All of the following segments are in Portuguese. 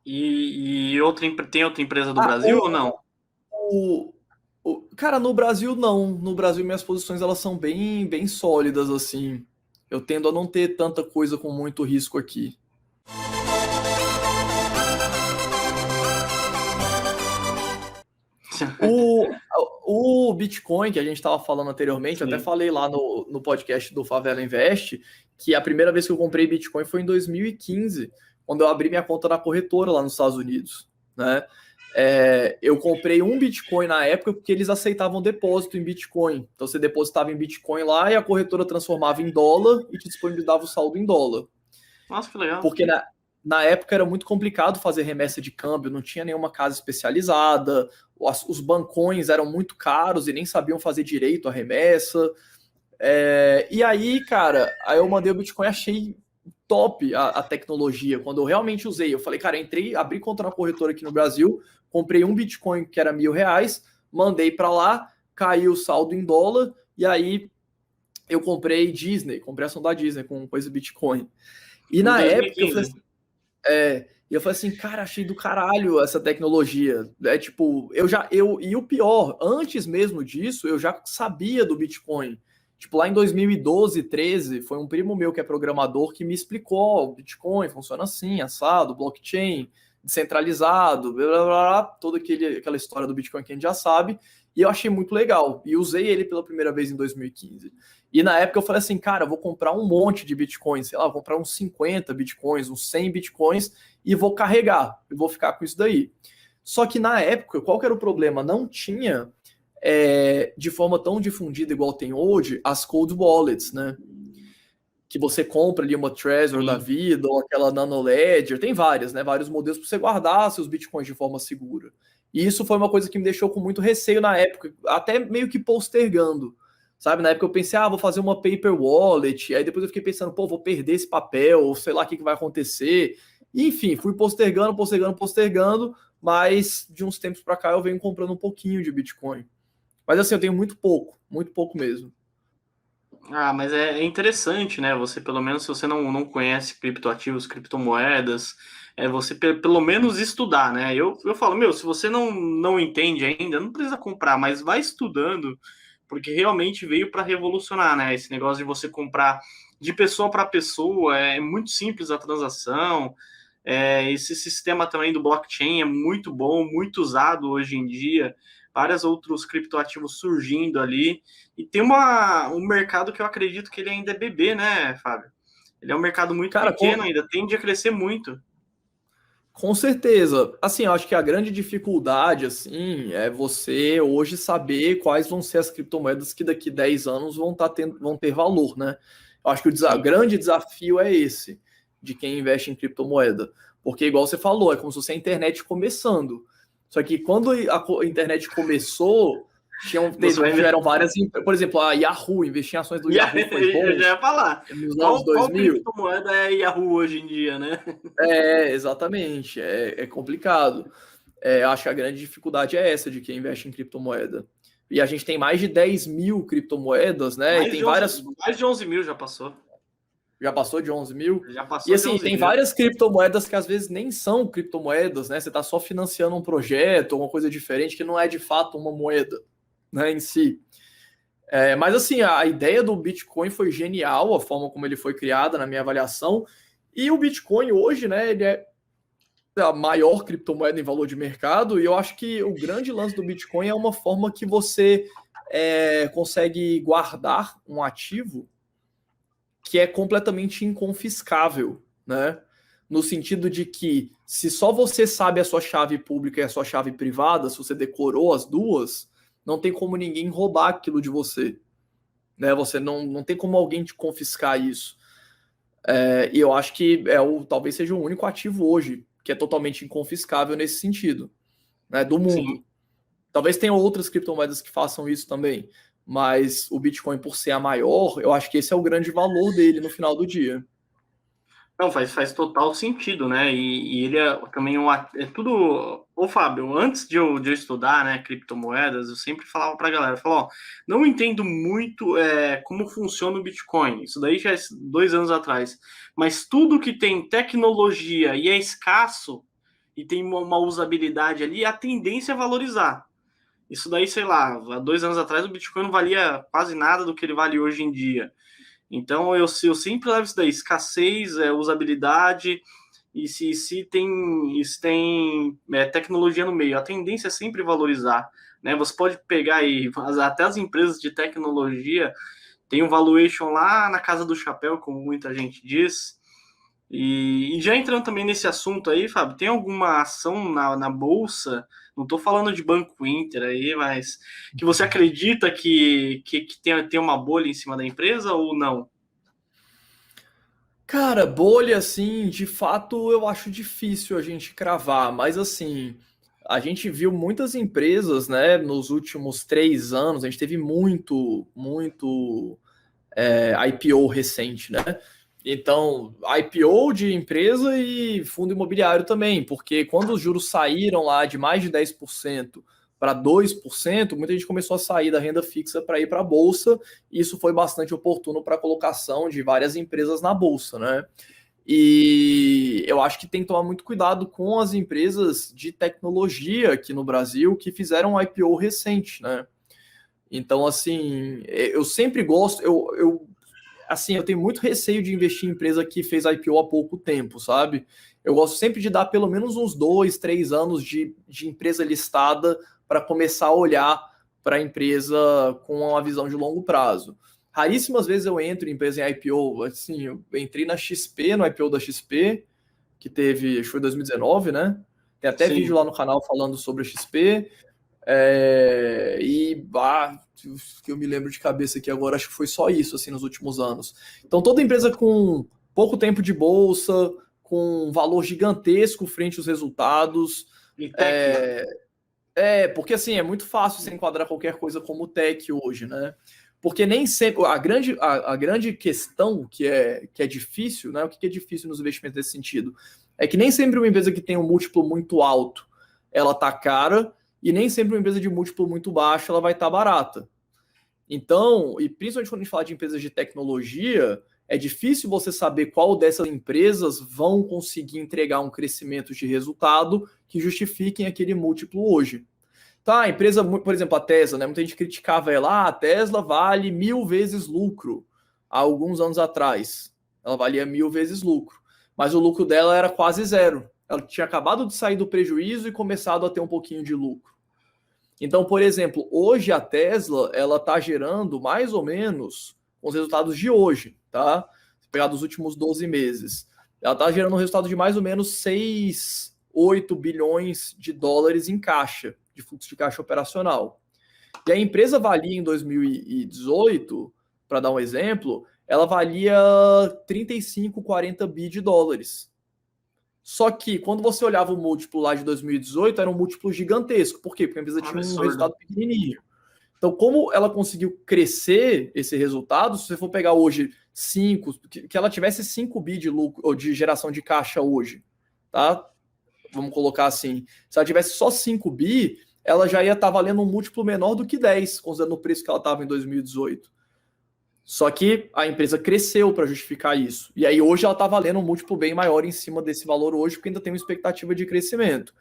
Tem outra empresa do Ah, Brasil ou não? o, cara, no Brasil não. No Brasil minhas posições elas são bem sólidas assim. Eu tendo a não ter tanta coisa com muito risco aqui. O, o Bitcoin que a gente estava falando anteriormente, eu até Sim. falei lá no podcast do Favela Invest, que a primeira vez que eu comprei Bitcoin foi em 2015, quando eu abri minha conta na corretora lá nos Estados Unidos, né? Eu comprei um Bitcoin na época porque eles aceitavam depósito em Bitcoin. Então você depositava em Bitcoin lá e a corretora transformava em dólar e te disponibilizava o saldo em dólar. Nossa, que legal. Porque na época era muito complicado fazer remessa de câmbio, não tinha nenhuma casa especializada, os bancões eram muito caros e nem sabiam fazer direito a remessa. E aí, cara, aí eu mandei o Bitcoin, achei top a tecnologia. Quando eu realmente usei, eu falei, cara, entrei, abri conta na corretora aqui no Brasil, comprei um Bitcoin que era R$ 1.000, mandei para lá, caiu o saldo em dólar, e aí eu comprei Disney, comprei ação da Disney com coisa Bitcoin. E Em na época eu falei 2015. assim, e eu falei assim, cara, achei do caralho essa tecnologia. É tipo, e o pior, antes mesmo disso, eu já sabia do Bitcoin. Tipo, lá em 2012, 13, foi um primo meu que é programador que me explicou, ó, o Bitcoin funciona assim, assado, blockchain, descentralizado, blá, blá, blá, toda aquela história do Bitcoin que a gente já sabe. E eu achei muito legal. E usei ele pela primeira vez em 2015. E na época eu falei assim, cara, eu vou comprar um monte de Bitcoins, sei lá, vou comprar uns 50 Bitcoins, uns 100 Bitcoins e vou carregar, eu vou ficar com isso daí. Só que na época, qual que era o problema? Não tinha de forma tão difundida igual tem hoje as cold wallets, né? Que você compra ali uma Trezor da Sim. vida ou aquela Nano Ledger, tem várias, né? Vários modelos para você guardar seus bitcoins de forma segura. E isso foi uma coisa que me deixou com muito receio na época, até meio que postergando. Sabe, na época eu pensei, vou fazer uma paper wallet, aí depois eu fiquei pensando, pô, vou perder esse papel, ou sei lá o que vai acontecer. E, enfim, fui postergando, mas de uns tempos para cá eu venho comprando um pouquinho de Bitcoin. Mas assim, eu tenho muito pouco mesmo. Ah, mas é interessante, né? Você, pelo menos, se você não conhece criptoativos, criptomoedas, você pelo menos estudar, né? Eu falo, meu, se você não entende ainda, não precisa comprar, mas vai estudando, porque realmente veio para revolucionar, né? Esse negócio de você comprar de pessoa para pessoa, é muito simples a transação. Esse sistema também do blockchain é muito bom, muito usado hoje em dia. Vários outros criptoativos surgindo ali. E tem um mercado que eu acredito que ele ainda é bebê, né, Fábio? Ele é um mercado muito Cara, pequeno ainda, tende a crescer muito. com certeza. Assim, eu acho que a grande dificuldade, assim, é você hoje saber quais vão ser as criptomoedas que daqui 10 anos vão ter valor, né? Eu acho que Sim. grande desafio é esse, de quem investe em criptomoeda. Porque, igual você falou, é como se fosse a internet começando. Só que quando a internet começou, Você vai ver. tiveram várias. Por exemplo, a Yahoo, investir em ações do Yahoo foi Eu bom já ia falar. nos anos Qual 2000. criptomoeda é Yahoo hoje em dia, né? Exatamente. É complicado. Acho que a grande dificuldade é essa de quem investe em criptomoeda. E a gente tem mais de 10 mil criptomoedas, né? E Mais tem de 11, várias. mais de 11 mil já passou. Já passou de 11 mil. Já E passou de assim, 11 tem mil. várias criptomoedas que às vezes nem são criptomoedas, né? Você está só financiando um projeto, uma coisa diferente que não é de fato uma moeda, né, em si. Mas assim, a ideia do Bitcoin foi genial, a forma como ele foi criada, na minha avaliação. E o Bitcoin hoje, né, ele é a maior criptomoeda em valor de mercado, e eu acho que o grande lance do Bitcoin é uma forma que você consegue guardar um ativo que é completamente inconfiscável, né? No sentido de que se só você sabe a sua chave pública e a sua chave privada, se você decorou as duas, não tem como ninguém roubar aquilo de você, né? Você não tem como alguém te confiscar isso. E eu acho que talvez seja o único ativo hoje que é totalmente inconfiscável nesse sentido, né, do Sim. mundo. Talvez tenha outras criptomoedas que façam isso também, mas o Bitcoin, por ser a maior, eu acho que esse é o grande valor dele no final do dia. Não, faz total sentido, né? E ele é também é tudo. Ô, Fábio, antes de eu estudar, né, criptomoedas, eu sempre falava pra galera, ó, não entendo muito como funciona o Bitcoin. Isso daí já é 2 anos atrás. Mas tudo que tem tecnologia e é escasso, e tem uma usabilidade ali, a tendência é valorizar. Isso daí, sei lá, há 2 anos atrás o Bitcoin não valia quase nada do que ele vale hoje em dia. Então eu sempre levo isso daí, escassez, usabilidade, e se tem tecnologia no meio, a tendência é sempre valorizar. Né? Você pode pegar aí, até as empresas de tecnologia tem um valuation lá na casa do chapéu, como muita gente diz. E já entrando também nesse assunto aí, Fábio, tem alguma ação na Bolsa? Não estou falando de Banco Inter aí, mas que você acredita que tem uma bolha em cima da empresa ou não? Cara, bolha, assim, de fato eu acho difícil a gente cravar, mas assim, a gente viu muitas empresas, né, nos últimos 3 anos, a gente teve muito IPO recente, né? Então, IPO de empresa e fundo imobiliário também, porque quando os juros saíram lá de mais de 10% para 2%, muita gente começou a sair da renda fixa para ir para a bolsa, e isso foi bastante oportuno para a colocação de várias empresas na bolsa, né? E eu acho que tem que tomar muito cuidado com as empresas de tecnologia aqui no Brasil que fizeram um IPO recente, né? Então, assim, eu sempre gosto, assim, eu tenho muito receio de investir em empresa que fez IPO há pouco tempo, sabe? Eu gosto sempre de dar pelo menos uns 2, 3 anos de empresa listada para começar a olhar para a empresa com uma visão de longo prazo. Raríssimas vezes eu entro em empresa em IPO, assim, eu entrei na XP, no IPO da XP, que teve, acho que foi 2019, né? Tem até vídeo Sim. lá no canal falando sobre a XP. Que eu me lembro de cabeça aqui agora, acho que foi só isso, assim, nos últimos anos. Então, toda empresa com pouco tempo de bolsa, com um valor gigantesco frente aos resultados. E Tecno? É, porque assim, é muito fácil você enquadrar qualquer coisa como tech hoje, né? Porque nem sempre. A grande questão que é difícil, né? O que é difícil nos investimentos nesse sentido? É que nem sempre uma empresa que tem um múltiplo muito alto ela tá cara, e nem sempre uma empresa de múltiplo muito baixo ela vai estar barata. Então, e principalmente quando a gente fala de empresas de tecnologia, é difícil você saber qual dessas empresas vão conseguir entregar um crescimento de resultado que justifiquem aquele múltiplo hoje. Tá, a empresa, por exemplo, a Tesla, né? Muita gente criticava ela, a Tesla vale 1.000 vezes lucro há alguns anos atrás. Ela valia 1.000 vezes lucro. Mas o lucro dela era quase zero. Ela tinha acabado de sair do prejuízo e começado a ter um pouquinho de lucro. Então, por exemplo, hoje a Tesla ela está gerando mais ou menos os resultados de hoje, tá? Se pegar dos últimos 12 meses, ela está gerando um resultado de mais ou menos 6, 8 bilhões de dólares em caixa, de fluxo de caixa operacional. E a empresa valia em 2018, para dar um exemplo, ela valia 35, 40 bi de dólares. Só que quando você olhava o múltiplo lá de 2018, era um múltiplo gigantesco. Por quê? Porque a empresa Um tinha um absurdo. resultado pequenininho. Então, como ela conseguiu crescer esse resultado, se você for pegar hoje 5, que ela tivesse 5 bi de lucro ou de geração de caixa hoje, tá? Vamos colocar assim. Se ela tivesse só 5 bi, ela já ia estar valendo um múltiplo menor do que 10, considerando o preço que ela estava em 2018. Só que a empresa cresceu para justificar isso. E aí hoje ela está valendo um múltiplo bem maior em cima desse valor hoje, porque ainda tem uma expectativa de crescimento.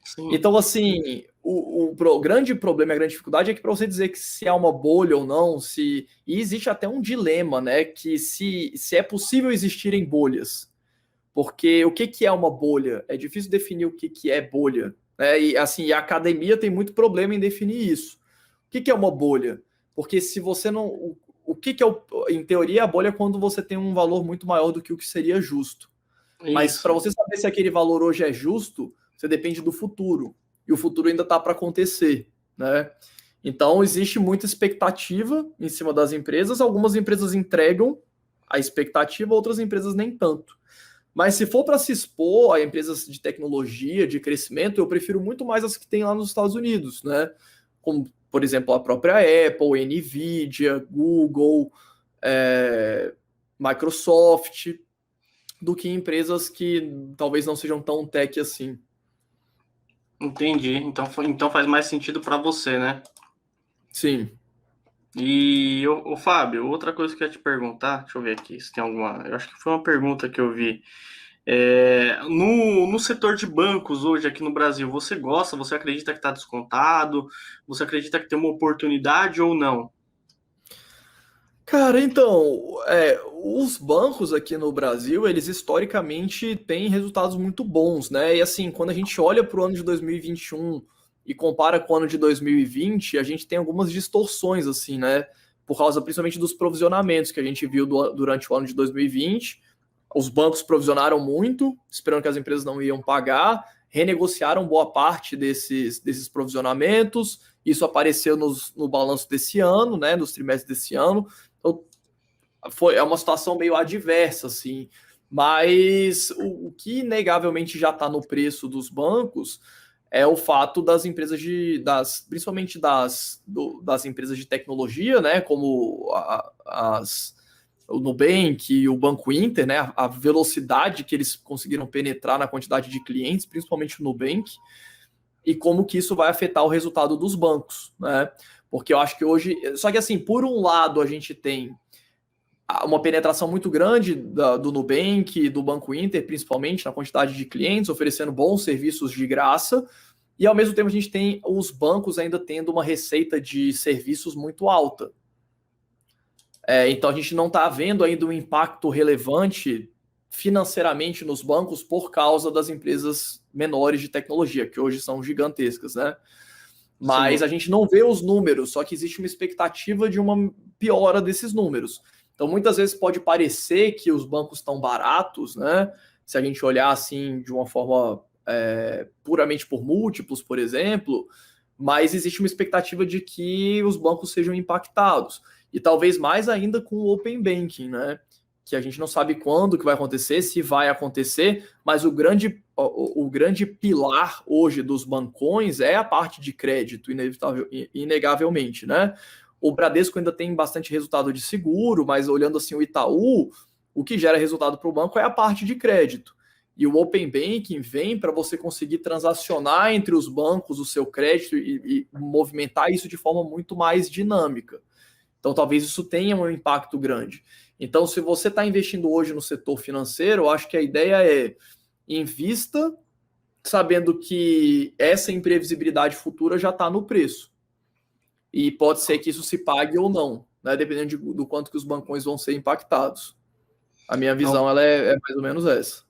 Sim. Então, assim, o grande problema, a grande dificuldade é que para você dizer que se é uma bolha ou não, se. E existe até um dilema, né? Que se é possível existirem bolhas. Porque o que é uma bolha? É difícil definir o que é bolha. Né? E assim, a academia tem muito problema em definir isso. O que é uma bolha? Porque se você não. O que é, em teoria, a bolha é quando você tem um valor muito maior do que o que seria justo. Mas para Isso. você saber se aquele valor hoje é justo, você depende do futuro. E o futuro ainda está para acontecer. Né? Então, existe muita expectativa em cima das empresas. Algumas empresas entregam a expectativa, outras empresas nem tanto. Mas se for para se expor a empresas de tecnologia, de crescimento, eu prefiro muito mais as que tem lá nos Estados Unidos, né? Como, por exemplo, a própria Apple, Nvidia, Google, é, Microsoft, do que empresas que talvez não sejam tão tech assim. Entendi. Então faz mais sentido para você, né? Sim. E o Fábio, outra coisa que eu ia te perguntar, deixa eu ver aqui se tem alguma. Eu acho que foi uma pergunta que eu vi. No setor de bancos hoje aqui no Brasil, você gosta? Você acredita que está descontado? Você acredita que tem uma oportunidade ou não? Cara, então, os bancos aqui no Brasil, eles historicamente têm resultados muito bons, né? E assim, quando a gente olha para o ano de 2021 e compara com o ano de 2020, a gente tem algumas distorções, assim, né? Por causa principalmente dos provisionamentos que a gente viu durante o ano de 2020. Os bancos provisionaram muito, esperando que as empresas não iam pagar, renegociaram boa parte desses provisionamentos. Isso apareceu no balanço desse ano, né? Nos trimestres desse ano. Então, é uma situação meio adversa, assim. Mas o que inegavelmente já está no preço dos bancos é o fato das empresas principalmente das empresas de tecnologia, né? Como o Nubank e o Banco Inter, né? A velocidade que eles conseguiram penetrar na quantidade de clientes, principalmente o Nubank, e como que isso vai afetar o resultado dos bancos, né? Porque eu acho que hoje. Só que assim, por um lado, a gente tem uma penetração muito grande do Nubank, do Banco Inter, principalmente na quantidade de clientes, oferecendo bons serviços de graça, e ao mesmo tempo a gente tem os bancos ainda tendo uma receita de serviços muito alta. Então a gente não está vendo ainda um impacto relevante financeiramente nos bancos por causa das empresas menores de tecnologia, que hoje são gigantescas, né? Mas Sim. a gente não vê os números, só que existe uma expectativa de uma piora desses números. Então, muitas vezes pode parecer que os bancos estão baratos, né? Se a gente olhar assim de uma forma puramente por múltiplos, por exemplo, mas existe uma expectativa de que os bancos sejam impactados. E talvez mais ainda com o Open Banking, né? Que a gente não sabe quando que vai acontecer, se vai acontecer, mas o grande pilar hoje dos bancões é a parte de crédito, inegavelmente, né? O Bradesco ainda tem bastante resultado de seguro, mas olhando assim o Itaú, o que gera resultado para o banco é a parte de crédito. E o Open Banking vem para você conseguir transacionar entre os bancos o seu crédito e movimentar isso de forma muito mais dinâmica. Então, talvez isso tenha um impacto grande. Então, se você está investindo hoje no setor financeiro, eu acho que a ideia é invista sabendo que essa imprevisibilidade futura já está no preço. E pode ser que isso se pague ou não, né? Dependendo do quanto que os bancões vão ser impactados. A minha Não, visão ela é mais ou menos essa.